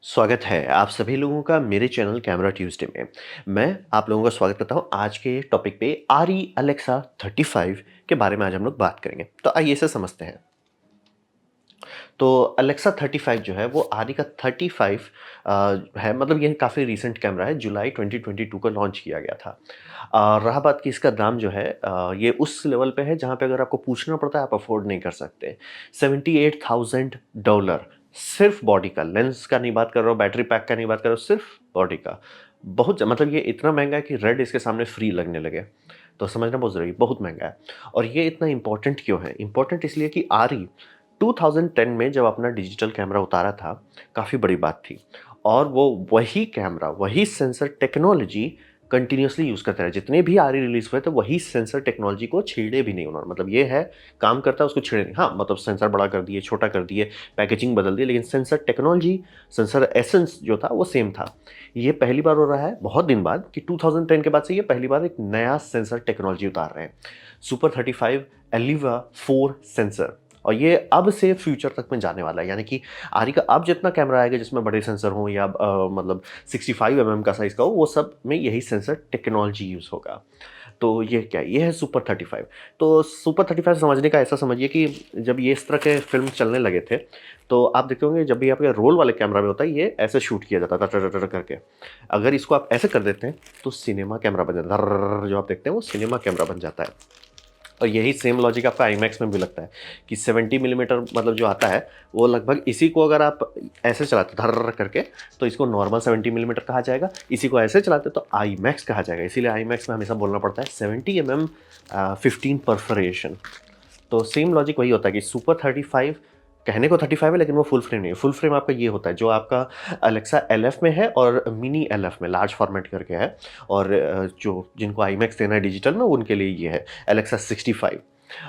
स्वागत है आप सभी लोगों का मेरे चैनल कैमरा ट्यूज़डे में। मैं आप लोगों का स्वागत करता हूं आज के टॉपिक पे आरी अलेक्सा 35 के बारे में आज हम लोग बात करेंगे। तो आइए इसे समझते हैं। तो अलेक्सा 35 जो है वो आरी का 35 है, मतलब ये काफ़ी रीसेंट कैमरा है, जुलाई 2022 को लॉन्च किया गया था। रहा बात कि इसका दाम जो है ये उस लेवल पे है जहाँ पे अगर आपको पूछना पड़ता है आप अफोर्ड नहीं कर सकते। $78,000 सिर्फ बॉडी का, लेंस का नहीं बात कर रहा हूँ, बैटरी पैक का नहीं बात कर रहा हूँ, सिर्फ बॉडी का। बहुत मतलब ये इतना महंगा है कि रेड इसके सामने फ्री लगने लगे। तो समझना बहुत ज़रूरी है, बहुत महंगा है। और ये इतना इंपॉर्टेंट क्यों है? इंपॉर्टेंट इसलिए कि आरी 2010 में जब अपना डिजिटल कैमरा उतारा था, काफ़ी बड़ी बात थी। और वो वही कैमरा, वही सेंसर टेक्नोलॉजी कंटिन्यूअसली यूज़ करते रहे। जितने भी आरी रिलीज़ हुए थे, वही सेंसर टेक्नोलॉजी को छेड़े भी नहीं उन्होंने। मतलब ये है, काम करता है उसको छेड़े नहीं। हाँ, मतलब सेंसर बड़ा कर दिए, छोटा कर दिए, पैकेजिंग बदल दी, लेकिन सेंसर टेक्नोलॉजी, सेंसर एसेंस जो था वो सेम था। ये पहली बार हो रहा है बहुत दिन बाद कि 2010 के बाद से ये पहली बार एक नया सेंसर टेक्नोलॉजी उतार रहे हैं। सुपर 35 एलिवा 4 सेंसर, और ये अब से फ्यूचर तक में जाने वाला है। यानी कि आरी का अब जितना कैमरा आएगा जिसमें बड़े सेंसर हों या मतलब 65 का साइज़ का हो, वो सब में यही सेंसर टेक्नोलॉजी यूज़ होगा। तो ये क्या है? ये है सुपर 35। तो सुपर 35 समझने का ऐसा समझिए कि जब ये इस तरह के फ़िल्म चलने लगे थे, तो आप देखते होंगे जब भी आपके रोल वाले कैमरा में होता है, ये ऐसे शूट किया जाता था टर टर टर करके। अगर इसको आप ऐसे कर देते हैं, तो सिनेमा कैमरा बन जाता है। धर्रर्र जो आप देखते हैं, वो सिनेमा कैमरा बन जाता है। और यही सेम लॉजिक आपका आईमैक्स में भी लगता है कि 70 मिलीमीटर मतलब जो आता है, वो लगभग इसी को अगर आप ऐसे चलाते धर्र करके, तो इसको नॉर्मल 70 मिलीमीटर कहा जाएगा। इसी को ऐसे चलाते तो आईमैक्स कहा जाएगा। इसीलिए आईमैक्स में हमेशा बोलना पड़ता है 70 15 परफोरेशन। तो सेम लॉजिक वही होता है कि सुपर 35 कहने को 35 है, लेकिन वो फुल फ्रेम नहीं है। फुल फ्रेम आपका ये होता है जो आपका अलेक्सा एलएफ में है और मिनी एलएफ में, लार्ज फॉर्मेट करके है। और जो जिनको आईमैक्स देना है डिजिटल में, उनके लिए ये है अलेक्सा 65।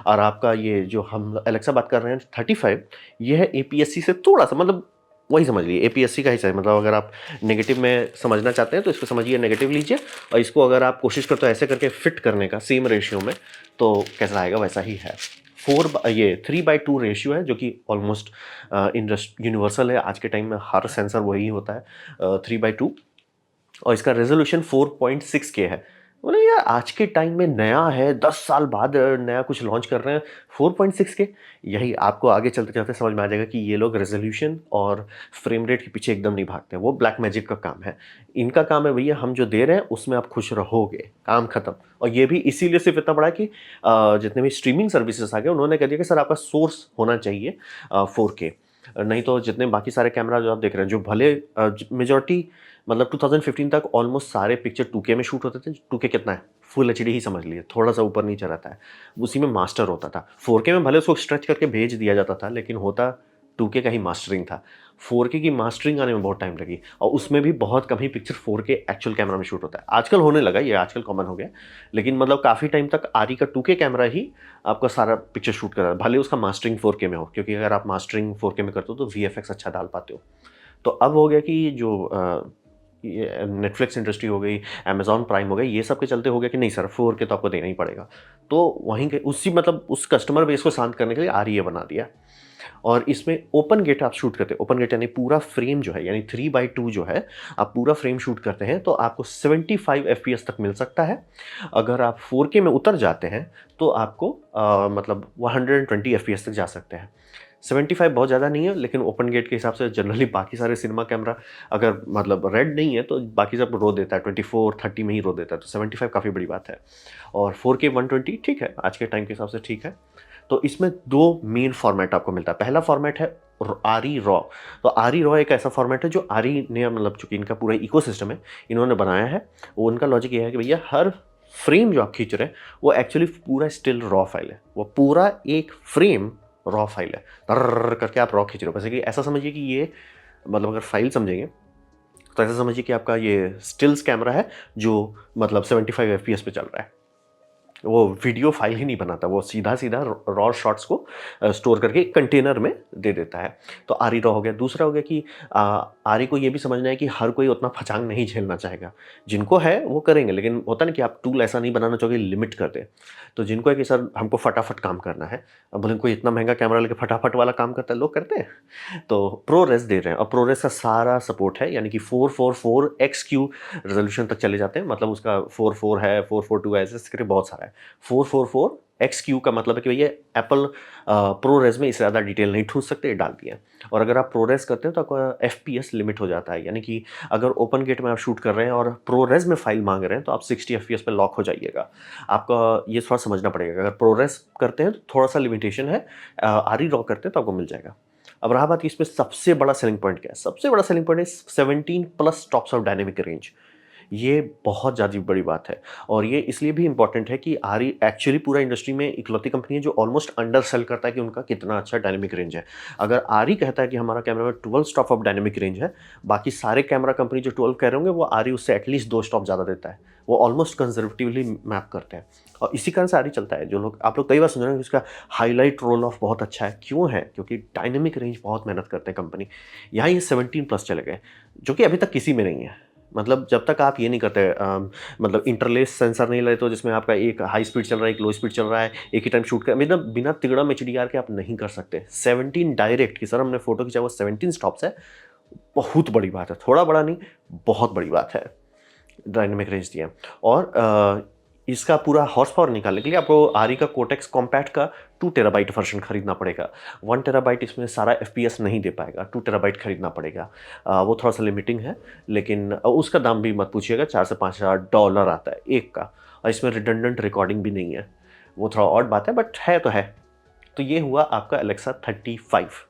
और आपका ये जो हम अलेक्सा बात कर रहे हैं 35, ये है एपीएससी से थोड़ा सा, मतलब वही समझ लीजिए एपीएससी का ही है। मतलब अगर आप नेगेटिव में समझना चाहते हैं तो इसको समझिए नेगेटिव लीजिए, और इसको अगर आप कोशिश करते हो ऐसे करके फिट करने का सेम रेशियो में, तो कैसा आएगा वैसा ही है। ये 3:2 रेशियो है, जो कि ऑलमोस्ट यूनिवर्सल है। आज के टाइम में हर सेंसर वही होता है, 3:2। और इसका रेजोल्यूशन 4.6K है। बोले यार, आज के टाइम में नया है, 10 साल बाद नया कुछ लॉन्च कर रहे हैं, 4.6K। यही आपको आगे चलते चलते समझ में आ जाएगा कि ये लोग रेजोल्यूशन और फ्रेम रेट के पीछे एकदम नहीं भागते हैं। वो ब्लैक मैजिक का काम है। इनका काम है भैया, हम जो दे रहे हैं उसमें आप खुश रहोगे, काम खत्म। और ये भी इसीलिए सिर्फ इतना बड़ा है कि जितने भी स्ट्रीमिंग सर्विसेज आ गए, उन्होंने कह दिया कि सर आपका सोर्स होना चाहिए 4K। नहीं तो जितने बाकी सारे कैमरा जो आप देख रहे हैं, जो भले मेजॉरिटी मतलब 2015 तक ऑलमोस्ट सारे पिक्चर 2K में शूट होते थे। 2K कितना है? फुल एचडी ही समझ लिए, थोड़ा सा ऊपर नीचे रहता है। उसी में मास्टर होता था। 4K में भले उसको स्ट्रेच करके भेज दिया जाता था, लेकिन होता 2K का ही मास्टरिंग था। 4K की मास्टरिंग आने में बहुत टाइम लगी, और उसमें भी बहुत कम ही पिक्चर 4K एक्चुअल कैमरा में शूट होता है। आजकल होने लगा, ये आजकल कॉमन हो गया। लेकिन मतलब काफ़ी टाइम तक आरी का 2K कैमरा ही आपका सारा पिक्चर शूट कर रहा है, भले उसका मास्टरिंग 4K में हो, क्योंकि अगर आप मास्टरिंग 4K में करते हो तो वीएफएक्स अच्छा डाल पाते हो। तो अब हो गया कि जो ये नेटफ्लिक्स इंडस्ट्री हो गई, अमेज़न प्राइम हो गई, ये सब के चलते हो गया कि नहीं सर 4K तो आपको देना ही पड़ेगा। तो वहीं के उसी मतलब उस कस्टमर बेस को शांत करने के लिए आर बना दिया। और इसमें ओपन गेट आप शूट करते हैं। ओपन गेट यानी पूरा फ्रेम जो है, यानी 3:2 जो है, आप पूरा फ्रेम शूट करते हैं तो आपको 75 एफपीएस तक मिल सकता है। अगर आप 4K में उतर जाते हैं तो आपको मतलब 120 एफपीएस तक जा सकते हैं। 75 बहुत ज़्यादा नहीं है, लेकिन ओपन गेट के हिसाब से जनरली बाकी सारे सिनेमा कैमरा अगर मतलब रेड नहीं है तो बाकी सब रो देता है, 24-30 में ही रो देता है। तो 75 काफ़ी बड़ी बात है। और 4K 120 ठीक है, आज के टाइम के हिसाब से ठीक है। तो इसमें दो मेन फॉर्मेट आपको मिलता है। पहला फॉर्मेट है आरी रॉ। तो आरी रॉ एक ऐसा फॉर्मेट है जो आरी ने, मतलब चूंकि इनका पूरा इकोसिस्टम है, इन्होंने बनाया है। वो उनका लॉजिक ये है कि भैया हर फ्रेम जो आप खींच रहे हैं वो एक्चुअली पूरा स्टिल रॉ फाइल है। वो पूरा एक फ्रेम रॉ फाइल है। तर करके आप रॉ खींच रहे हो। वैसे कि ऐसा समझिए कि ये मतलब अगर फाइल समझेंगे तो ऐसा समझिए कि आपका ये स्टिल्स कैमरा है जो मतलब 75 एफपीएस पे चल रहा है। वो वीडियो फाइल ही नहीं बनाता, वो सीधा-सीधा रॉ शॉट्स को स्टोर करके एक कंटेनर में दे देता है। तो आरई रॉ हो गया। दूसरा हो गया कि आरई को ये भी समझना है कि हर कोई उतना फचांग नहीं झेलना चाहेगा। जिनको है वो करेंगे, लेकिन होता है ना कि आप टूल ऐसा नहीं बनाना चाहोगे लिमिट कर दें। तो जिनको है कि सर हमको फटाफट काम करना है, अब भले कोई इतना महँगा कैमरा लेके फटाफट वाला काम करता है, लोग करते हैं। तो प्रोरेस दे रहे हैं और प्रोरेस का सारा सपोर्ट है, यानी कि 444 एक्सक्यू रेज़ोल्यूशन तक चले जाते हैं। मतलब उसका 44 है, 442 है, ऐसे करके बहुत सारा है। 444 एक्सक्यू का मतलब है कि भैया एप्पल प्रोरेस में इससे ज़्यादा डिटेल नहीं ठूस सकते, ये डाल दिया। और अगर आप प्रोरेस करते हैं तो आपका एफपीएस लिमिट हो जाता है, यानी कि अगर ओपन गेट में आप शूट कर रहे हैं और प्रोरेस में फाइल मांग रहे हैं तो आप 60 एफपीएस पे लॉक हो जाइएगा। आपका ये थोड़ा समझना पड़ेगा। अगर प्रोरेस करते हैं तो थोड़ा सा लिमिटेशन है, आरई रॉ करते हैं तो आपको मिल जाएगा। अब रहा बात कि इसमें सबसे बड़ा सेलिंग पॉइंट क्या है? सबसे बड़ा सेलिंग पॉइंट है 17 plus stops of dynamic range. ये बहुत ज़्यादा बड़ी बात है और ये इसलिए भी इम्पोर्टेंट है कि आरई एक्चुअली पूरा इंडस्ट्री में इकलौती कंपनी है जो ऑलमोस्ट अंडर सेल करता है कि उनका कितना अच्छा डायनेमिक रेंज है। अगर आरई कहता है कि हमारा कैमरा में 12 स्टॉप ऑफ डायनेमिक रेंज है, बाकी सारे कैमरा कंपनी जो 12 कह रहे होंगे वो आरई उससे एटलीस्ट 2 स्टॉप ज़्यादा देता है। वो ऑलमोस्ट कंजर्वेटिवली मैप करते हैं और इसी कारण से आरई चलता है। जो लोग आप लोग कई बार सुन रहे हैं कि उसका हाईलाइट रोल ऑफ बहुत अच्छा है। क्यों है? क्योंकि डायनेमिक रेंज बहुत मेहनत करते हैं कंपनी। यहाँ ये 17 प्लस चले गए, जो कि अभी तक किसी में नहीं है। मतलब जब तक आप ये नहीं करते मतलब इंटरलेस सेंसर नहीं लेते हो जिसमें आपका एक हाई स्पीड चल रहा है, एक लो स्पीड चल रहा है, एक ही टाइम शूट कर, मतलब बिना तिगड़म एचडीआर के आप नहीं कर सकते। 17 डायरेक्ट की सर हमने फोटो खींचा, वो 17 स्टॉप्स है, बहुत बड़ी बात है। थोड़ा बड़ा नहीं, बहुत बड़ी बात है। डायनेमिक रेंज दिया और इसका पूरा हॉर्स पावर निकालने के लिए आपको आरई का कोटेक्स कॉम्पैक्ट का 2 टेराबाइट वर्जन खरीदना पड़ेगा। 1 टेराबाइट इसमें सारा एफपीएस नहीं दे पाएगा, 2 टेराबाइट खरीदना पड़ेगा। वो थोड़ा सा लिमिटिंग है, लेकिन उसका दाम भी मत पूछिएगा, $4 से $5,000 आता है एक का। और इसमें रिडंडेंट रिकॉर्डिंग भी नहीं है, वो थोड़ा ऑड बात है, बट है तो है। तो ये हुआ आपका एलेक्सा 35,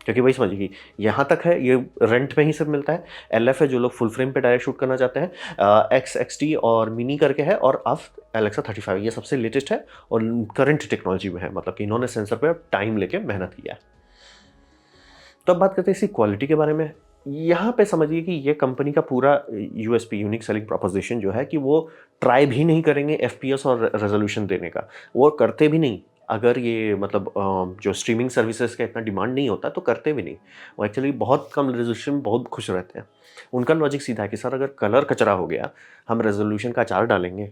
क्योंकि वही समझिए कि यहाँ तक है, ये रेंट में ही सब मिलता है। एलएफ है जो लोग फुल फ्रेम पे डायरेक्ट शूट करना चाहते हैं, एक्स एक्सटी और मिनी करके है, और अब एलेक्सा 35 ये सबसे लेटेस्ट है और करंट टेक्नोलॉजी में है। मतलब कि इन्होंने सेंसर पे टाइम लेके मेहनत किया है। तो अब बात करते हैं इसकी क्वालिटी के बारे में। यहाँ पे समझिए कि ये कंपनी का पूरा यूएसपी, यूनिक सेलिंग प्रोपोजिशन जो है कि वो ट्राई भी नहीं करेंगे एफपीएस और रेजोल्यूशन देने का, वो करते भी नहीं। अगर ये मतलब जो स्ट्रीमिंग सर्विसेज का इतना डिमांड नहीं होता तो करते भी नहीं। वो एक्चुअली बहुत कम रेजोल्यूशन में बहुत खुश रहते हैं। उनका लॉजिक सीधा है कि सर अगर कलर कचरा हो गया, हम रेजोल्यूशन का अचार डालेंगे।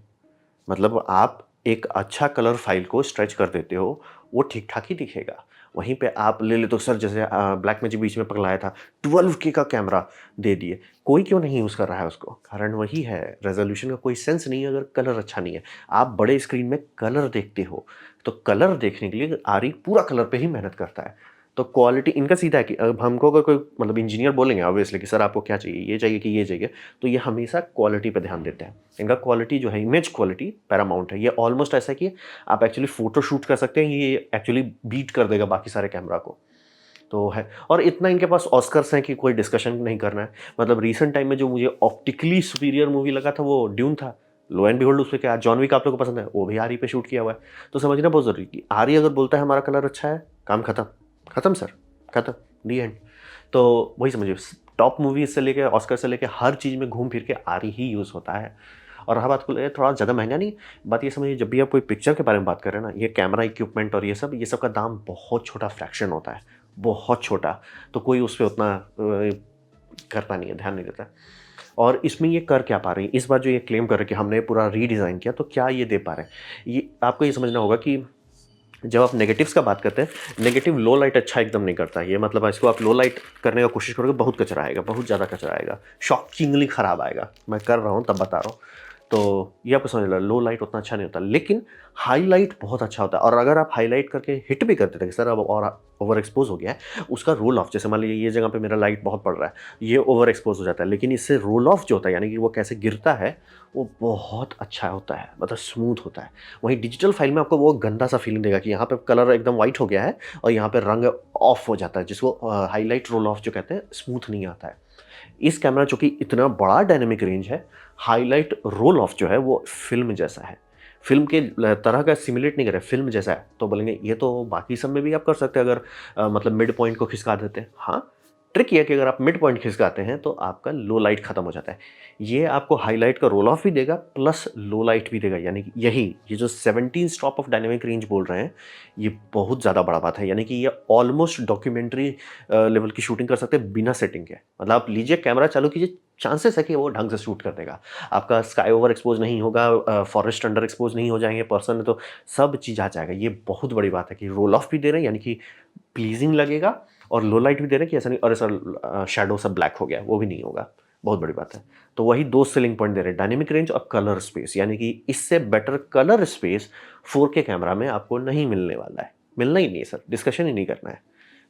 मतलब आप एक अच्छा कलर फाइल को स्ट्रेच कर देते हो, वो ठीक ठाक ही दिखेगा। वहीं पे आप ले ले तो सर जैसे ब्लैक मैजिक बीच में पगलाया था, 12K का कैमरा दे दिए, कोई क्यों नहीं यूज़ कर रहा है उसको? कारण वही है, रेजोल्यूशन का कोई सेंस नहीं है अगर कलर अच्छा नहीं है। आप बड़े स्क्रीन में कलर देखते हो, तो कलर देखने के लिए आरी पूरा कलर पे ही मेहनत करता है। तो क्वालिटी इनका सीधा है कि अब हमको अगर कोई मतलब इंजीनियर बोलेंगे ऑब्वियसली कि सर आपको क्या चाहिए, ये चाहिए कि ये चाहिए, तो ये हमेशा क्वालिटी पे ध्यान देते हैं। इनका क्वालिटी जो है, इमेज क्वालिटी पैरामाउंट है। ये ऑलमोस्ट ऐसा है कि आप एक्चुअली फ़ोटो शूट कर सकते हैं, ये एक्चुअली बीट कर देगा बाकी सारे कैमरा को। तो है, और इतना इनके पास ऑस्कर्स हैं कि कोई डिस्कशन नहीं करना है। मतलब रीसेंट टाइम में जो मुझे ऑप्टिकली सुपीरियर मूवी लगा था वो ड्यून था। लो एंड बिहोल्ड उसपे क्या, जॉन विक आप लोगों को पसंद है, वो भी आरई पे शूट किया हुआ है। तो समझना बहुत ज़रूरी कि आरई अगर बोलता है हमारा कलर अच्छा है, काम खत्म, खत्म सर, खत्म, दी एंड। तो वही समझिए, टॉप मूवीज से लेके ऑस्कर से लेके हर चीज़ में घूम फिर के आरई ही यूज़ होता है। और रहा बात को ले थोड़ा ज़्यादा महंगा नहीं, बात ये समझिए जब भी आप कोई पिक्चर के बारे में बात कर रहे हैं ना, ये कैमरा इक्विपमेंट और ये सब का दाम बहुत छोटा फ्रैक्शन होता है, बहुत छोटा। तो कोई उस पर उतना करता नहीं है, ध्यान नहीं देता। और इसमें ये कर क्या पा रही है, इस बार जो ये क्लेम कर रहे हैं कि हमने पूरा रीडिज़ाइन किया, तो क्या ये दे पा रहे हैं? ये आपको ये समझना होगा कि जब आप नेगेटिव्स का बात करते हैं, नेगेटिव लो लाइट अच्छा एकदम नहीं करता है। ये मतलब इसको आप लो लाइट करने का कोशिश करोगे, बहुत कचरा आएगा, बहुत ज़्यादा कचरा आएगा, शॉकिंगली ख़राब आएगा। मैं कर रहा हूँ तब बता रहा हूँ। तो ये आपको समझ लो, लो लाइट उतना अच्छा नहीं होता, लेकिन हाईलाइट बहुत अच्छा होता है। और अगर आप हाईलाइट करके हिट भी कर देते हैं कि सर अब और ओवर एक्सपोज हो गया है, उसका रोल ऑफ, जैसे मान लीजिए ये जगह पे मेरा लाइट बहुत पड़ रहा है, ये ओवर एक्सपोज हो जाता है, लेकिन इससे रोल ऑफ जो होता है, यानी कि वो कैसे गिरता है, वो बहुत अच्छा होता है, मतलब स्मूथ होता है। वहीं डिजिटल फाइल में आपको वो गंदा सा फीलिंग देगा कि यहाँ पे कलर एकदम वाइट हो गया है और यहाँ पे रंग ऑफ हो जाता है, जिसको हाईलाइट रोल ऑफ जो कहते हैं, स्मूथ नहीं आता है। इस कैमरा चूँकि इतना बड़ा डायनेमिक रेंज है, हाईलाइट रोल ऑफ जो है वो फिल्म जैसा है, फिल्म के तरह का सिमुलेट नहीं कर रहे, फिल्म जैसा है। तो बोलेंगे ये तो बाकी सब में भी आप कर सकते हैं अगर मतलब मिड पॉइंट को खिसका देते हैं। हाँ, ट्रिक ये है कि अगर आप मिड पॉइंट खिसकाते हैं तो आपका लो लाइट खत्म हो जाता है। ये आपको हाईलाइट का रोल ऑफ भी देगा प्लस लो लाइट भी देगा, यानी कि ये जो 17 स्टॉप ऑफ डायनेमिक रेंज बोल रहे हैं, ये बहुत ज़्यादा बड़ा बात है। यानी कि ये ऑलमोस्ट डॉक्यूमेंट्री लेवल की शूटिंग कर सकते हैं बिना सेटिंग के। मतलब आप लीजिए कैमरा चालू कीजिए, चांसेस है कि वो ढंग से शूट कर देगा। आपका स्काई ओवर एक्सपोज नहीं होगा, फॉरेस्ट अंडर एक्सपोज नहीं हो जाएंगे पर्सन, तो सब चीज़ आ जाएगा। ये बहुत बड़ी बात है कि रोल ऑफ भी दे रहे हैं, यानी कि प्लीजिंग लगेगा, और लो लाइट भी दे रहे हैं कि ऐसा नहीं और ऐसा शैडो सब ब्लैक हो गया, वो भी नहीं होगा। बहुत बड़ी बात है। तो वही दो सेलिंग पॉइंट दे रहे हैं, डायनेमिक रेंज और कलर स्पेस, यानी कि इससे better colour space 4K camera में आपको नहीं मिलने वाला है। मिलना ही नहीं है सर, डिस्कशन ही नहीं करना है,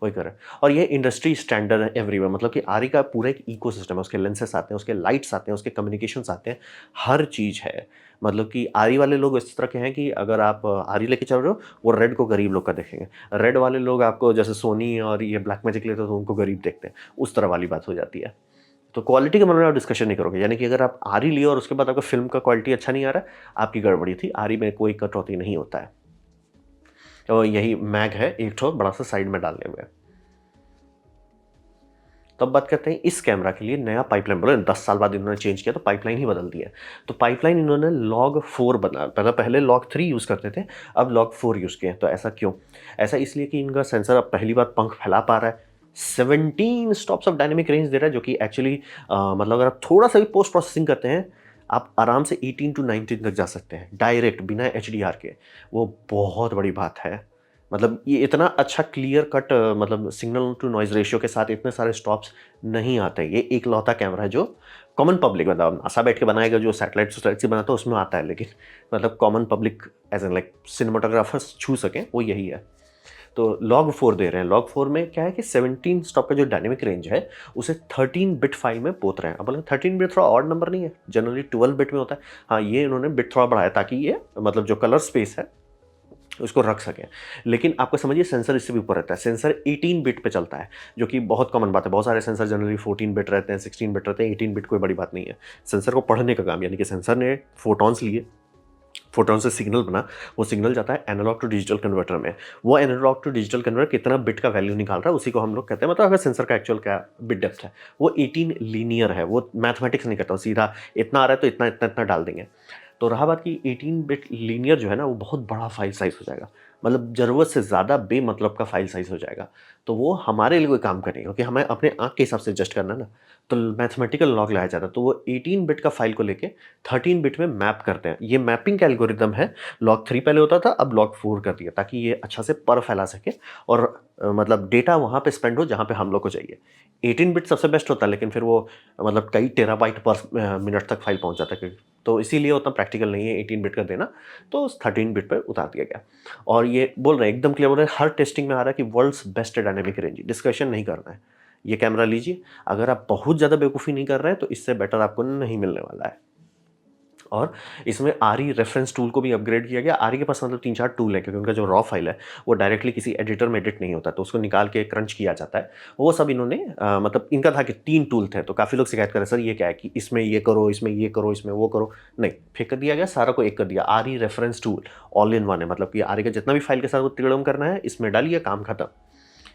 वही कर रहे हैं। और ये इंडस्ट्री स्टैंडर्ड है एवरीवेयर, मतलब कि आरी का पूरा एक इकोसिस्टम है। उसके लेंसेस आते हैं, उसके लाइट्स आते हैं, उसके कम्युनिकेशंस आते हैं, हर चीज़ है। मतलब कि आरी वाले लोग इस तरह के हैं कि अगर आप आरी लेके चल रहे हो, वो रेड को गरीब लोग का देखेंगे। रेड वाले लोग आपको जैसे सोनी और ये ब्लैक मैजिक लेते हो तो उनको गरीब देखते हैं, उस तरह वाली बात हो जाती है। तो क्वालिटी के मामले में आप डिस्कशन नहीं करोगे, यानी कि अगर आप आरी लिए और उसके बाद आपका फिल्म का क्वालिटी अच्छा नहीं आ रहा है, आपकी गड़बड़ी थी। आरी में कोई कटौती नहीं होता है। तो यही मैग है एक ठो बड़ा सा साइड में डालने हुए। तब बात करते हैं इस कैमरा के लिए नया पाइपलाइन, बोले 10 साल बाद इन्होंने चेंज किया तो पाइपलाइन ही बदल दिया। तो पाइपलाइन इन्होंने लॉग 4 बना, पहले लॉग 3 यूज़ करते थे, अब लॉग 4 यूज़ किए। तो ऐसा क्यों? ऐसा इसलिए कि इनका सेंसर अब पहली बार पंख फैला पा रहा है, 17 स्टॉप्स ऑफ डायनेमिक रेंज दे रहा है, जो कि एक्चुअली मतलब अगर आप थोड़ा सा भी पोस्ट प्रोसेसिंग करते हैं, आप आराम से 18 to 19 तक जा सकते हैं डायरेक्ट बिना HDR के। वो बहुत बड़ी बात है। मतलब ये इतना अच्छा क्लियर कट मतलब सिग्नल टू नॉइज़ रेशियो के साथ इतने सारे स्टॉप्स नहीं आते। ये एकलौता कैमरा है जो कॉमन पब्लिक, मतलब नासा बैठ के बनाएगा जो सैटेलाइट से बनाता है उसमें आता है, लेकिन मतलब common public as an like cinematographers छू सकें, वो यही है। तो लॉग 4 दे रहे हैं। लॉग 4 में क्या है कि 17 स्टॉप का जो डायनेमिक रेंज है उसे 13 बिट फाइल में पोत रहे हैं। अब बोले 13 बिट थोड़ा ऑड नंबर नहीं है, जनरली 12 बिट में होता है। हाँ, ये इन्होंने बिट थोड़ा बढ़ाया ताकि ये मतलब जो कलर स्पेस है उसको रख सकें। लेकिन आपको समझिए सेंसर इससे भी ऊपर रहता है। सेंसर 18 बिट पे चलता है, जो कि बहुत कॉमन बात है। बहुत सारे सेंसर जनरली 14 बिट रहते हैं, 16 बिट रहते हैं, 18 बिट कोई बड़ी बात नहीं है। सेंसर को पढ़ने का काम, यानी कि सेंसर ने फोटॉन्स लिए, फोटॉन से सिग्नल बना, वो सिग्नल जाता है एनालॉग टू डिजिटल कन्वर्टर में। वो एनालॉग टू डिजिटल कन्वर्टर कितना बिट का वैल्यू निकाल रहा है उसी को हम लोग कहते हैं, मतलब अगर सेंसर का एक्चुअल क्या बिट डेप्थ है, वो 18 लीनियर है। वो मैथमेटिक्स नहीं करता, सीधा इतना आ रहा है तो इतना इतना इतना डाल देंगे। तो रहा बात की 18 बिट लीनियर जो है ना, वो बहुत बड़ा फाइल साइज हो जाएगा, मतलब ज़रूरत से ज़्यादा बेमतलब का फाइल साइज हो जाएगा। तो वो हमारे लिए कोई काम करेगा, क्योंकि हमें अपने आँख के हिसाब से एडजस्ट करना है ना। तो मैथमेटिकल लॉग लाया जाता है, तो वो 18 बिट का फाइल को लेके 13 बिट में मैप करते हैं। ये मैपिंग का एल्गोरिदम है। लॉग 3 पहले होता था, अब लॉग 4 कर दिया, ताकि ये अच्छा से पर फैला सके और मतलब डेटा वहाँ पे स्पेंड हो जहाँ पे हम लोग को चाहिए। 18 बिट सबसे बेस्ट होता है, लेकिन फिर वो मतलब कई टेराबाइट पर मिनट तक फाइल पहुँच जाता है, तो इसीलिए उतना प्रैक्टिकल नहीं है 18 बिट का देना, तो 13 बिट पर उतार दिया गया। और ये बोल रहे हैं एकदम क्लियर, बोल रहे हैं हर टेस्टिंग में आ रहा है कि world's best dynamic range, discussion नहीं करना है। ये कैमरा लीजिए, अगर आप बहुत ज़्यादा बेवकूफ़ी नहीं कर रहे हैं तो इससे बेटर आपको नहीं मिलने वाला है। और इसमें आरी रेफरेंस टूल को भी अपग्रेड किया गया। आरी के पास मतलब 3-4 टूल है, क्योंकि उनका जो रॉ फाइल है वो डायरेक्टली किसी एडिटर में एडिट नहीं होता, तो उसको निकाल के क्रंच किया जाता है। वो सब इन्होंने मतलब इनका था कि 3 टूल थे, तो काफ़ी लोग शिकायत कर रहे सर ये क्या है कि इसमें ये करो, इसमें ये करो, इसमें वो करो। नहीं, फेंक दिया गया, सारा को एक कर दिया। आरी reference tool all in one है, मतलब कि आरी का जितना भी फाइल के साथ वो तिगड़म करना है इसमें डालिए, काम खत्म,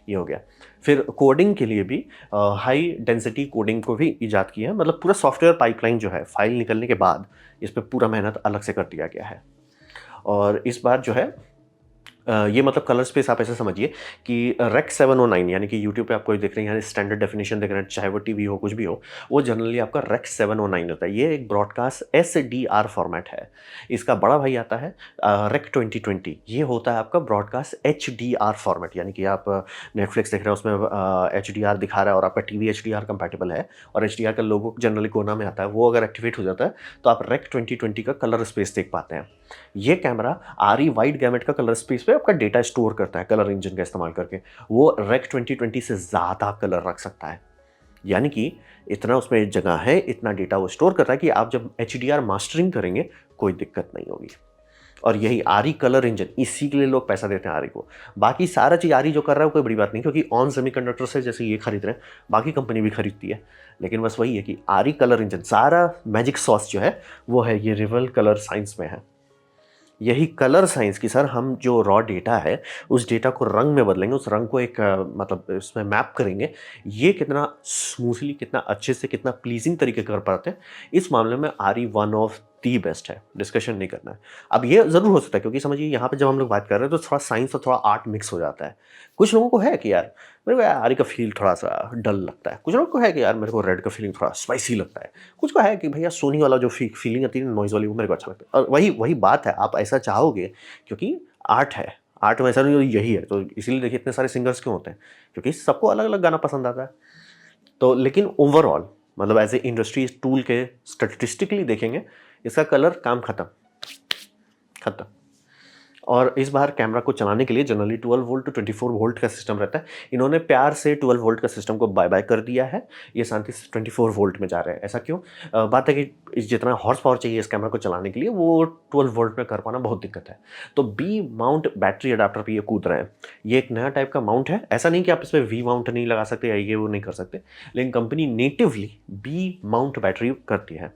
ये हो गया। फिर कोडिंग के लिए भी हाई डेंसिटी कोडिंग को भी ईजाद किया है, मतलब पूरा सॉफ्टवेयर पाइपलाइन जो है फाइल निकलने के बाद इस पर पूरा मेहनत अलग से कर दिया गया है। और इस बार जो है ये मतलब कलर स्पेस आप ऐसे समझिए कि रेक 709, यानी कि यूट्यूब पे आप कोई देख रहे हैं, यहाँ स्टैंडर्ड डेफिनेशन देख रहे हैं, चाहे वो टीवी हो कुछ भी हो, वो जनरली आपका रेक 709 होता है। ये एक ब्रॉडकास्ट SDR फॉर्मेट है। इसका बड़ा भाई आता है रेक 2020, ये होता है आपका ब्रॉडकास्ट HDR फॉर्मेट, यानी कि आप नेटफ्लिक्स देख रहे हैं उसमें HDR दिखा रहा है और आपका टीवी HDR कंपैटिबल है, और HDR का लोगो जनरली कोना में आता है, वो अगर एक्टिवेट हो जाता है तो आप रेक 2020 का कलर स्पेस देख पाते हैं। ये कैमरा आरी वाइड गैमेट का कलर स्पेस पे आपका डेटा स्टोर करता है कलर इंजन का इस्तेमाल करके। वो रेक 2020 से ज़्यादा कलर रख सकता है, यानी कि इतना उसमें जगह है, इतना डेटा वो स्टोर करता है कि आप जब HDR मास्टरिंग करेंगे कोई दिक्कत नहीं होगी। और यही आरी कलर इंजन, इसी के लिए लोग पैसा देते हैं आरी को। बाकी सारा चीज़ आरी जो कर रहा है कोई बड़ी बात नहीं, क्योंकि ऑन सेमीकंडक्टर से जैसे ये खरीद रहे हैं बाकी कंपनी भी खरीदती है, लेकिन बस वही है कि आरी कलर इंजन सारा मैजिक सॉस जो है वो है ये रिवल कलर साइंस में है। यही कलर साइंस की सर हम जो रॉ डेटा है उस डेटा को रंग में बदलेंगे, उस रंग को एक मतलब इसमें मैप करेंगे। ये कितना स्मूथली, कितना अच्छे से, कितना प्लीजिंग तरीके कर पाते हैं, इस मामले में आरी वन ऑफ दी बेस्ट है, डिस्कशन नहीं करना है। अब ये ज़रूर हो सकता है क्योंकि समझिए यहाँ पे जब हम लोग बात कर रहे हैं तो थोड़ा साइंस और थोड़ा आर्ट मिक्स हो जाता है। कुछ लोगों को है कि यार मेरे को यार आरी का फील थोड़ा सा डल लगता है, कुछ लोगों को है कि यार मेरे को रेड का फीलिंग थोड़ा स्पाइसी लगता है, कुछ को है कि भैया सोनी वाला जो फीलिंग आती है नॉइज़ वाली वो मेरे को अच्छा लगता है। और वही वही बात है, आप ऐसा चाहोगे क्योंकि आर्ट है, आर्ट में ऐसा नहीं यही है, तो इसीलिए देखिए इतने सारे सिंगर्स क्यों होते हैं, क्योंकि सबको अलग अलग गाना पसंद आता है। तो लेकिन ओवरऑल मतलब एज ए इंडस्ट्री टूल के स्टैटिस्टिकली देखेंगे, इसका कलर काम खत्म खत्म। और इस बार कैमरा को चलाने के लिए जनरली 12 वोल्ट टू 24 वोल्ट का सिस्टम रहता है, इन्होंने प्यार से 12 वोल्ट का सिस्टम को बाय बाय कर दिया है, ये शांति से 24 वोल्ट में जा रहे हैं। ऐसा क्यों? बात है कि जितना हॉर्स पावर चाहिए इस कैमरा को चलाने के लिए वो 12 वोल्ट में कर पाना बहुत दिक्कत है। तो बी माउंट बैटरी अडाप्टर पे ये कूद रहे हैं। ये एक नया टाइप का माउंट है, ऐसा नहीं कि आप इस पर वी माउंट नहीं लगा सकते या ये वो नहीं कर सकते, लेकिन company natively B mount battery करती है।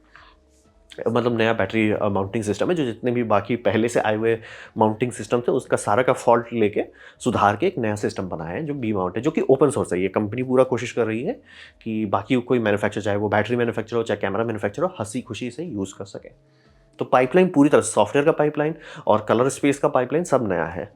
मतलब नया बैटरी माउंटिंग सिस्टम है जो जितने भी बाकी पहले से आए हुए माउंटिंग सिस्टम थे उसका सारा का फॉल्ट लेके सुधार के एक नया सिस्टम बनाया है जो बी माउंट है, जो कि ओपन सोर्स है। ये कंपनी पूरा कोशिश कर रही है कि बाकी कोई मैन्युफैक्चर, चाहे वो बैटरी मैन्युफैक्चर हो चाहे कैमरा मैन्युफैक्चर हो, हंसी खुशी से यूज़ कर सके। तो पाइपलाइन पूरी तरह सॉफ्टवेयर का पाइपलाइन और कलर स्पेस का पाइपलाइन सब नया है।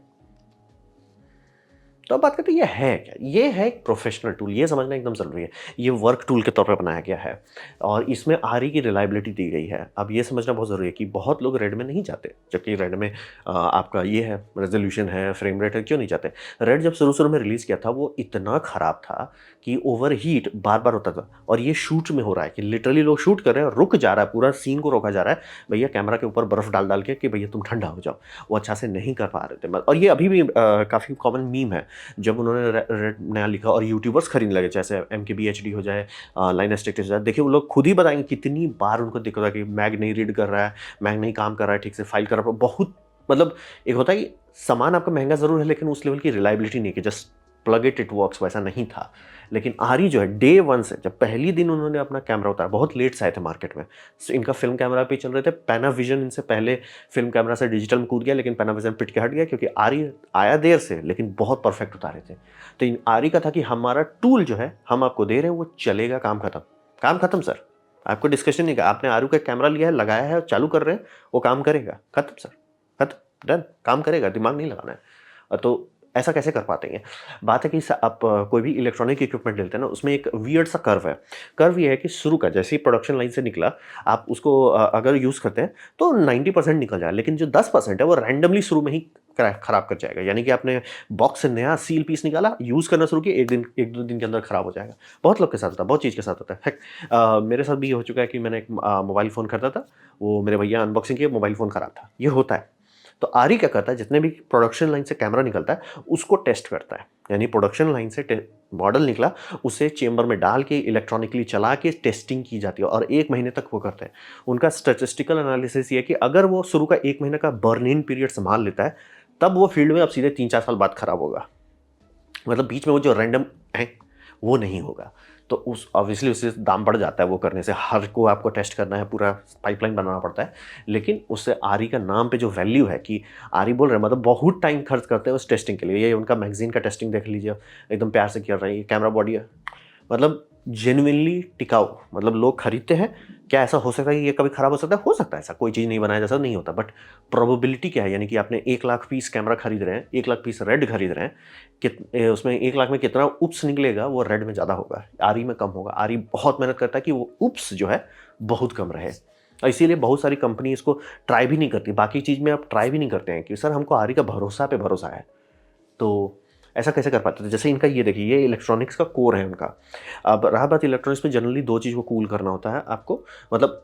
तो अब बात करते हैं ये है क्या? ये है एक प्रोफेशनल टूल, ये समझना एकदम ज़रूरी है। ये वर्क टूल के तौर पे बनाया गया है और इसमें आरी की रिलायबिलिटी दी गई है। अब ये समझना बहुत ज़रूरी है कि बहुत लोग रेड में नहीं जाते, जबकि रेड में आपका ये है, रेजोल्यूशन है, फ्रेम रेट है, क्यों नहीं जाते? रेड जब शुरू में रिलीज़ किया था वो इतना ख़राब था कि ओवरहीट बार-बार होता था और ये शूट में हो रहा है कि लिटरली लोग शूट कर रहे हैं, रुक जा रहा है, पूरा सीन को रोका जा रहा है, भैया कैमरा के ऊपर बर्फ़ डाल के कि भैया तुम ठंडा हो जाओ। वो अच्छा से नहीं कर पा रहे थे और ये अभी भी काफ़ी कॉमन मीम है। जब उन्होंने रेड नया लिखा और यूट्यूबर्स खरीदने लगे, जैसे MKBHD हो जाए, लाइनस टेक टेस्ट हो जाए, देखिए वो लोग खुद ही बताएंगे कितनी बार उनको दिक्कत है कि मैग नहीं रीड कर रहा है, मैग नहीं काम कर रहा है ठीक से, फाइल कर रहा है बहुत, मतलब एक होता है कि सामान आपका महंगा ज़रूर है लेकिन उस लेवल की रिलायबिलिटी नहीं, कि जस्ट प्लग इट वर्क्स, वैसा नहीं था। लेकिन आरी जो है डे वन से, जब पहली दिन उन्होंने अपना कैमरा उतारा, बहुत लेट से आए थे मार्केट में, इनका फिल्म कैमरा पे चल रहे थे। पैनाविजन इनसे पहले फिल्म कैमरा से डिजिटल में कूद गया, लेकिन पैनाविजन पिट के हट गया क्योंकि आरी आया देर से लेकिन बहुत परफेक्ट उतारे थे। तो इन आरी का था कि हमारा टूल जो है हम आपको दे रहे हैं वो चलेगा, काम खत्म, काम खत्म सर। आपको डिस्कशन नहीं, आपने आरू का कैमरा लिया है, लगाया है और चालू कर रहे हैं, वो काम करेगा, खत्म सर, खत्म, डन, काम करेगा, दिमाग नहीं लगाना है। तो ऐसा कैसे कर पाते हैं? बात है कि आप कोई भी इलेक्ट्रॉनिक इक्विपमेंट लेते हैं ना, उसमें एक वियर्ड सा कर्व है। कर्व ये है कि शुरू का जैसे ही प्रोडक्शन लाइन से निकला, आप उसको अगर यूज़ करते हैं तो 90% निकल जाए, लेकिन जो 10% है वो रैंडमली शुरू में ही खराब कर जाएगा। यानी कि आपने बॉक्स से नया सील पीस निकाला, यूज़ करना शुरू किया, एक दो दिन के अंदर खराब हो जाएगा। बहुत लोग के साथ होता है, बहुत चीज़ के साथ होता है। हेक मेरे साथ भी ये हो चुका है कि मैंने एक मोबाइल फ़ोन खरीदा था, वो मेरे भैया अनबॉक्सिंग किए, मोबाइल फ़ोन खराब था। ये होता है। तो आरी क्या करता है, जितने भी प्रोडक्शन लाइन से कैमरा निकलता है उसको टेस्ट करता है। यानी प्रोडक्शन लाइन से मॉडल निकला, उसे चेंबर में डाल के इलेक्ट्रॉनिकली चला के टेस्टिंग की जाती है और 1 महीने तक वो करते हैं। उनका स्टैटिस्टिकल एनालिसिस ये है कि अगर वो शुरू का 1 महीने का बर्न इन पीरियड संभाल लेता है, तब वो फील्ड में अब सीधे 3-4 साल बाद खराब होगा। मतलब बीच में वो जो रैंडम है वो नहीं होगा। तो उस ऑब्वियसली उससे दाम बढ़ जाता है वो करने से, हर को आपको टेस्ट करना है, पूरा पाइपलाइन बनाना पड़ता है। लेकिन उससे आरी का नाम पे जो वैल्यू है कि आरी बोल रहे हैं, मतलब बहुत टाइम खर्च करते हैं उस टेस्टिंग के लिए। ये उनका मैगजीन का टेस्टिंग देख लीजिए, एकदम प्यार से कर रहे हैं। ये कैमरा बॉडी है, मतलब जेन्युइनली टिकाऊ, मतलब लोग खरीदते हैं। क्या ऐसा हो सकता है कि ये कभी खराब हो सकता है? हो सकता है, ऐसा कोई चीज़ नहीं बनाया जैसा नहीं होता, बट प्रोबेबिलिटी क्या है? यानी कि आपने 1 लाख पीस कैमरा खरीद रहे हैं, 1 लाख पीस रेड खरीद रहे हैं, उसमें 1 लाख में कितना उप्स निकलेगा वो रेड में ज़्यादा होगा, आरी में कम होगा। आरी बहुत मेहनत करता है कि वो उप्स जो है बहुत कम रहे और इसीलिए बहुत सारी कंपनी इसको ट्राई भी नहीं करती। बाकी चीज़ में आप ट्राई भी नहीं करते हैं कि सर हमको आरी का भरोसा पे भरोसा है। तो ऐसा कैसे कर पाते थे? जैसे इनका ये देखिए, ये इलेक्ट्रॉनिक्स का कोर है उनका। अब रहा बात इलेक्ट्रॉनिक्स में, जनरली 2 चीज़ को कूल करना होता है आपको, मतलब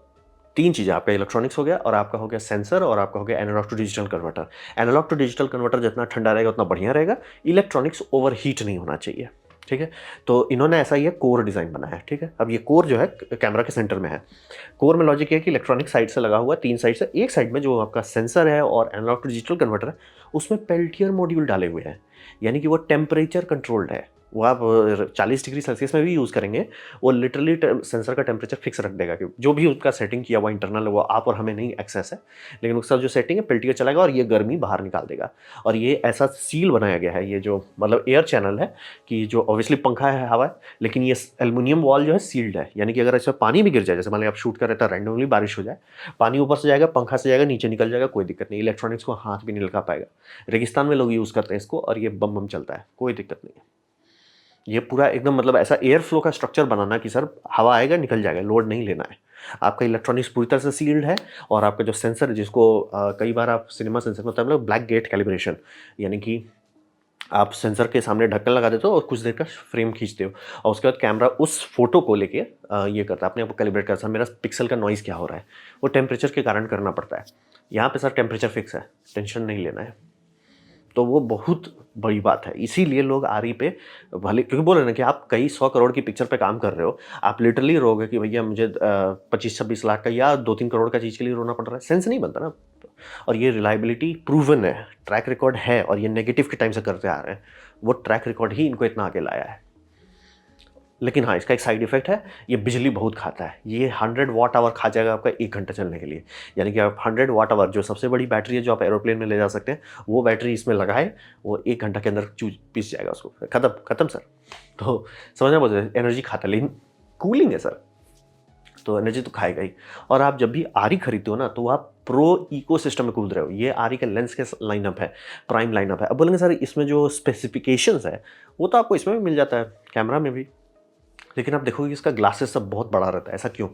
3 चीज़ें, आपका इलेक्ट्रॉनिक्स हो गया और आपका हो गया सेंसर और आपका हो गया analogue to digital converter. Analogue to digital converter जितना ठंडा रहेगा उतना बढ़िया रहेगा। इलेक्ट्रॉनिक्स ओवरहीट नहीं होना चाहिए, ठीक है? तो इन्होंने ऐसा ही एक कोर डिज़ाइन बनाया है, ठीक है? अब ये कोर जो है कैमरा के सेंटर में है। कोर में लॉजिक है कि इलेक्ट्रॉनिक साइड से लगा हुआ है, 3 साइड से। एक साइड में जो आपका सेंसर है और एनालॉग टू डिजिटल कन्वर्टर है, उसमें पेल्टियर मॉड्यूल डाले हुए हैं, यानी कि वो टेम्परेचर कंट्रोल्ड है। वो आप 40 डिग्री सेल्सियस में भी यूज़ करेंगे, वो लिटरली सेंसर का टेम्परेचर फिक्स रख देगा कि जो भी उसका सेटिंग किया हुआ इंटरनल है वो आप और हमें नहीं एक्सेस है, लेकिन उसका जो सेटिंग है पेल्टियर चलाएगा और ये गर्मी बाहर निकाल देगा। और ये ऐसा सील बनाया गया है, ये जो मतलब एयर चैनल है कि जो ऑब्वियसली पंखा है, हवा है, लेकिन ये एल्युमिनियम वॉल जो है सील्ड है, यानी कि अगर इसमें पानी भी गिर जाए, जैसे मान लीजिए आप शूट कर रहे थे रैंडमली बारिश हो जाए, पानी ऊपर से जाएगा, पंखा से जाएगा, नीचे निकल जाएगा, कोई दिक्कत नहीं, इलेक्ट्रॉनिक्स को हाथ भी नहीं लगा पाएगा। रेगिस्तान में लोग यूज़ करते हैं इसको और ये बम बम चलता है, कोई दिक्कत नहीं है। ये पूरा एकदम मतलब ऐसा एयर फ्लो का स्ट्रक्चर बनाना कि सर हवा आएगा निकल जाएगा, लोड नहीं लेना है। आपका इलेक्ट्रॉनिक्स पूरी तरह से सील्ड है और आपका जो सेंसर है जिसको कई बार आप सिनेमा सेंसर में होता है मतलब ब्लैक गेट कैलिब्रेशन, यानी कि आप सेंसर के सामने ढक्कन लगा देते हो और कुछ देर का फ्रेम खींचते हो और उसके बाद कैमरा उस फोटो को लेके ये करता है, अपने आप को कैलिब्रेट करता है, मेरा पिक्सल का नॉइज़ क्या हो रहा है, वो टेम्परेचर के कारण करना पड़ता है। यहाँ पे सर टेम्परेचर फिक्स है, टेंशन नहीं लेना है। तो वो बहुत बड़ी बात है, इसीलिए लोग आरई पे भले, क्योंकि बोल रहे हैं ना कि आप कई 100 करोड़ की पिक्चर पे काम कर रहे हो, आप लिटरली रोगे कि भैया मुझे 25-26 लाख का या 2-3 करोड़ का चीज़ के लिए रोना पड़ रहा है, सेंस नहीं बनता ना। और ये रिलायबिलिटी प्रूवन है, ट्रैक रिकॉर्ड है, और ये नेगेटिव के टाइम से करते आ रहे हैं, वो ट्रैक रिकॉर्ड ही इनको इतना आगे लाया है। लेकिन हाँ, इसका एक साइड इफेक्ट है, ये बिजली बहुत खाता है, ये 100 वाट आवर खा जाएगा आपका 1 घंटा चलने के लिए। यानी कि आप 100 वाट आवर, जो सबसे बड़ी बैटरी है जो आप एरोप्लेन में ले जा सकते हैं, वो बैटरी इसमें लगाए, वो 1 घंटा के अंदर पीस जाएगा उसको, खत्म खत्म सर। तो समझना बहुत एनर्जी खाता है, लेकिन कूलिंग है सर, तो एनर्जी तो खाएगा ही। और आप जब भी आरी खरीदते हो ना, तो आप प्रो इकोसिस्टम में कूद रहे हो। ये आरी के लेंस के लाइनअप है, प्राइम लाइनअप है। अब बोलेंगे सर इसमें जो स्पेसिफिकेशंस है वो तो आपको इसमें भी मिल जाता है, कैमरा में भी, लेकिन आप देखोगे कि इसका ग्लासेस सब बहुत बड़ा रहता है। ऐसा क्यों?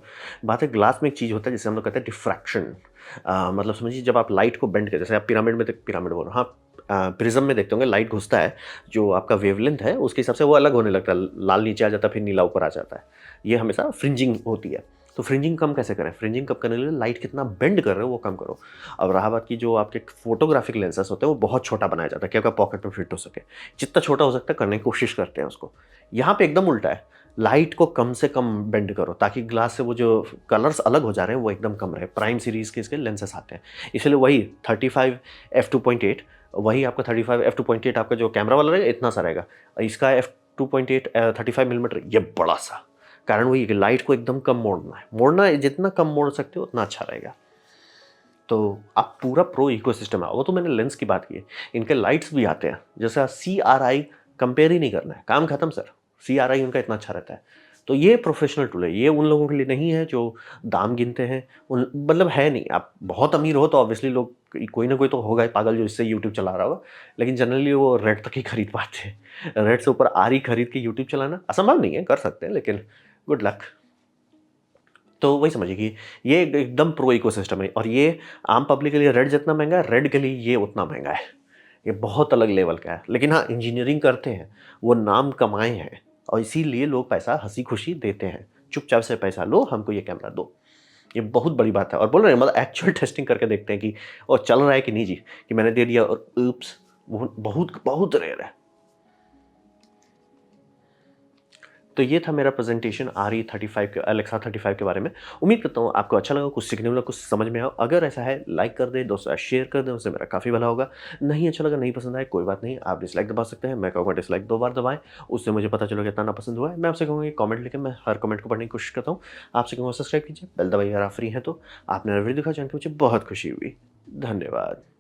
बात है, ग्लास में एक चीज़ होता है जिसे हम लोग कहते हैं डिफ्रैक्शन। मतलब समझिए जब आप लाइट को बेंड करते, जैसे आप पिरामिड में पिरामिड बोल रहे हो, हाँ, प्रिज्म में देखते होंगे लाइट घुसता है, जो आपका वेवलेंथ है उसके हिसाब से वो अलग होने लगता है, लाल नीचे आ जाता है फिर नीला ऊपर आ जाता है। ये हमेशा फ्रिंजिंग होती है। तो फ्रिंजिंग कम कैसे करें? फ्रिंजिंग कम करने के लिए लाइट कितना बेंड कर रहे हो वो कम करो। अब रहा बात की जो आपके फोटोग्राफिक लेंसेस होते हैं वो बहुत छोटा बनाया जाता है कि आपका पॉकेट में फिट हो सके, जितना छोटा हो सकता है करने की कोशिश करते हैं उसको। यहाँ पे एकदम उल्टा है, लाइट को कम से कम बेंड करो ताकि ग्लास से वो जो कलर्स अलग हो जा रहे हैं वो एकदम कम रहे। प्राइम सीरीज़ के इसके लेंसेस आते हैं, इसलिए वही 35 f2.8, वही आपका 35 f2.8 आपका जो कैमरा वाला रहेगा इतना सा रहेगा, इसका f2.8 35 मिलीमीटर, ये बड़ा सा। कारण वही है कि लाइट को एकदम कम मोड़ना है, जितना कम मोड़ सकते हो उतना अच्छा रहेगा। तो आप पूरा प्रो इकोसिस्टम है, वो तो मैंने लेंस की बात की है, इनके लाइट्स भी आते हैं, जैसे CRI कंपेयर ही नहीं करना है, काम खत्म सर। CRI उनका इतना अच्छा रहता है। तो ये प्रोफेशनल टूल है, ये उन लोगों के लिए नहीं है जो दाम गिनते हैं, उन मतलब है नहीं। आप बहुत अमीर हो तो ऑब्वियसली लोग, कोई ना कोई तो होगा ही पागल जो इससे यूट्यूब चला रहा होगा, लेकिन जनरली वो रेड तक ही खरीद पाते हैं। रेड से ऊपर आरी खरीद के यूट्यूब चलाना असंभव नहीं है, कर सकते हैं, लेकिन गुड लक। तो वही समझिए कि ये एकदम प्रो इकोसिस्टम है, और ये आम पब्लिक के लिए रेड जितना महंगा है, रेड के लिए ये उतना महंगा है। ये बहुत अलग लेवल का है, लेकिन हाँ, इंजीनियरिंग करते हैं, वो नाम कमाए हैं, और इसीलिए लोग पैसा हंसी खुशी देते हैं। चुपचाप से पैसा लो, हमको ये कैमरा दो। ये बहुत बड़ी बात है। और बोल रहे हैं मतलब एक्चुअल टेस्टिंग करके देखते हैं कि और चल रहा है कि नहीं जी, कि मैंने दे दिया और ऊप्स, बहुत बहुत रेयर है। तो ये था मेरा प्रेजेंटेशन RE35 के, Alexa 35 के बारे में। उम्मीद करता हूँ आपको अच्छा लगा, कुछ सीखने मिला, कुछ समझ में आया। अगर ऐसा है लाइक कर दें, दोस्तों शेयर कर दें, उससे मेरा काफ़ी भला होगा। नहीं अच्छा लगा, नहीं पसंद आए, कोई बात नहीं, आप डिसलाइक दबा सकते हैं। मैं कहूँगा डिसलाइक 2 बार दबाएं, उससे मुझे पता चलेगा कितना ना पसंद हुआ है। मैं आपसे कहूँगा कॉमेंट लेकर, मैं हर कमेंट को पढ़ने की कोशिश करता हूँ। आपसे कहूँगा सब्सक्राइब कीजिए, बेल दबाइए अगर आप फ्री हैं तो। आपने वीडियो दिखा जान के मुझे बहुत खुशी हुई। धन्यवाद।